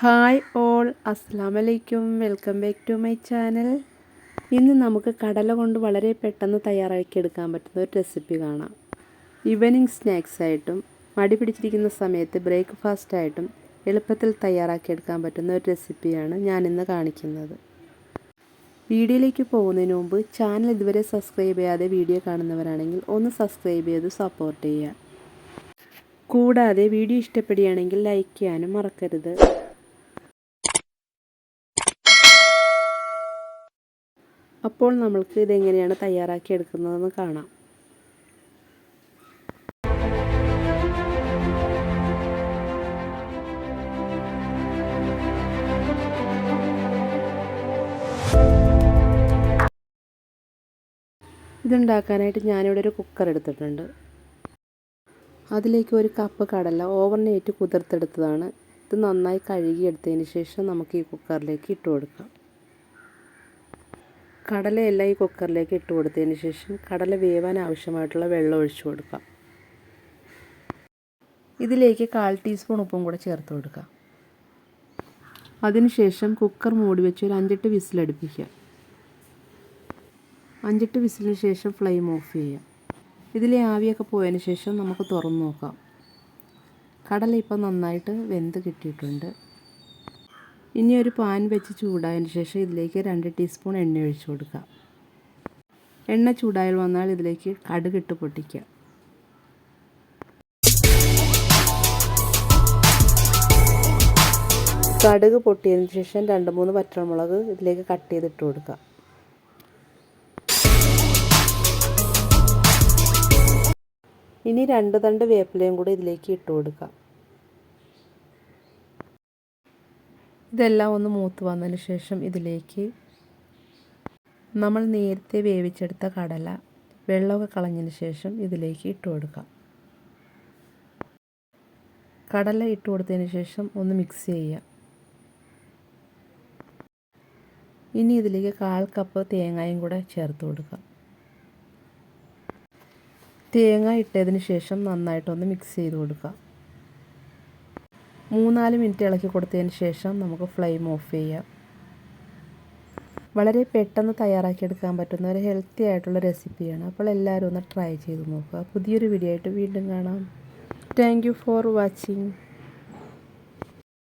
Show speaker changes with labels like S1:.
S1: Hi all, അസ്സലാമലൈക്കും. Welcome back to my channel. ഇന്ന് നമുക്ക് കടല കൊണ്ട് വളരെ പെട്ടെന്ന് തയ്യാറാക്കിയെടുക്കാൻ പറ്റുന്ന ഒരു റെസിപ്പി കാണാം. ഈവനിങ് സ്നാക്സായിട്ടും മടി പിടിച്ചിരിക്കുന്ന സമയത്ത് ബ്രേക്ക്ഫാസ്റ്റായിട്ടും എളുപ്പത്തിൽ തയ്യാറാക്കിയെടുക്കാൻ പറ്റുന്ന ഒരു റെസിപ്പിയാണ് ഞാനിന്ന് കാണിക്കുന്നത്. വീഡിയോയിലേക്ക് പോകുന്നതിന് മുമ്പ് ചാനൽ ഇതുവരെ സബ്സ്ക്രൈബ് ചെയ്യാതെ വീഡിയോ കാണുന്നവരാണെങ്കിൽ ഒന്ന് സബ്സ്ക്രൈബ് ചെയ്ത് സപ്പോർട്ട് ചെയ്യുക. കൂടാതെ വീഡിയോ ഇഷ്ടപ്പെടുകയാണെങ്കിൽ ലൈക്ക് ചെയ്യാനും മറക്കരുത്. അപ്പോൾ നമ്മൾക്ക് ഇതെങ്ങനെയാണ് തയ്യാറാക്കി എടുക്കുന്നതെന്ന് കാണാം. ഇതുണ്ടാക്കാനായിട്ട് ഞാനിവിടെ ഒരു കുക്കർ എടുത്തിട്ടുണ്ട്. അതിലേക്ക് ഒരു കപ്പ് കടല ഓവർനൈറ്റ് കുതിർത്തെടുത്തതാണ്. ഇത് നന്നായി കഴുകിയെടുത്തതിന് ശേഷം നമുക്ക് ഈ കുക്കറിലേക്ക് ഇട്ട് കൊടുക്കാം. കടലയെല്ലാം ഈ കുക്കറിലേക്ക് ഇട്ട് കൊടുത്തതിന് ശേഷം കടല വേവാൻ ആവശ്യമായിട്ടുള്ള വെള്ളം ഒഴിച്ചു കൊടുക്കാം. ഇതിലേക്ക് 1/4 ടീസ്പൂൺ ഉപ്പും കൂടെ ചേർത്ത് കൊടുക്കാം. അതിനുശേഷം കുക്കർ മൂടി വെച്ച് ഒരു 5-8 വിസിലടുപ്പിക്കുക. 5-8 വിസിലിന് ശേഷം ഫ്ലെയിം ഓഫ് ചെയ്യുക. ഇതിലെ ആവിയൊക്കെ പോയതിന് ശേഷം നമുക്ക് തുറന്ന് നോക്കാം. കടല ഇപ്പോൾ നന്നായിട്ട് വെന്ത് കിട്ടിയിട്ടുണ്ട്. ഇനി ഒരു പാൻ വെച്ച് ചൂടായതിന് ശേഷം ഇതിലേക്ക് 2 ടീസ്പൂൺ എണ്ണ ഒഴിച്ചു കൊടുക്കുക. എണ്ണ ചൂടായി വന്നാൽ ഇതിലേക്ക് കടുകിട്ട് പൊട്ടിക്കുക. കടുക് പൊട്ടിയതിന് ശേഷം 2-3 പച്ചമുളക് ഇതിലേക്ക് കട്ട് ചെയ്തിട്ട് കൊടുക്കുക. ഇനി 2 തണ്ട് വേപ്പിലയും കൂടി ഇതിലേക്ക് ഇട്ട് കൊടുക്കുക. ഇതെല്ലാം ഒന്ന് മൂത്ത് വന്നതിന് ശേഷം ഇതിലേക്ക് നമ്മൾ നേരത്തെ വേവിച്ചെടുത്ത കടല വെള്ളമൊക്കെ കളഞ്ഞതിന് ശേഷം ഇതിലേക്ക് ഇട്ട് കൊടുക്കാം. കടല ഇട്ട് കൊടുത്തതിന് ശേഷം ഒന്ന് മിക്സ് ചെയ്യുക. ഇനി ഇതിലേക്ക് 1/4 കപ്പ് തേങ്ങയും കൂടെ ചേർത്ത് കൊടുക്കുക. തേങ്ങ ഇട്ടതിന് ശേഷം നന്നായിട്ടൊന്ന് മിക്സ് ചെയ്ത് കൊടുക്കുക. 3-4 മിനിറ്റ് ഇളക്കി കൊടുത്തതിന് ശേഷം നമുക്ക് ഫ്ലെയിം ഓഫ് ചെയ്യാം. വളരെ പെട്ടെന്ന് തയ്യാറാക്കിയെടുക്കാൻ പറ്റുന്ന ഒരു ഹെൽത്തി ആയിട്ടുള്ള റെസിപ്പിയാണ്. അപ്പോൾ എല്ലാവരും ഒന്ന് ട്രൈ ചെയ്ത് നോക്കുക. പുതിയൊരു വീഡിയോ ആയിട്ട് വീണ്ടും കാണാം. Thank you for watching.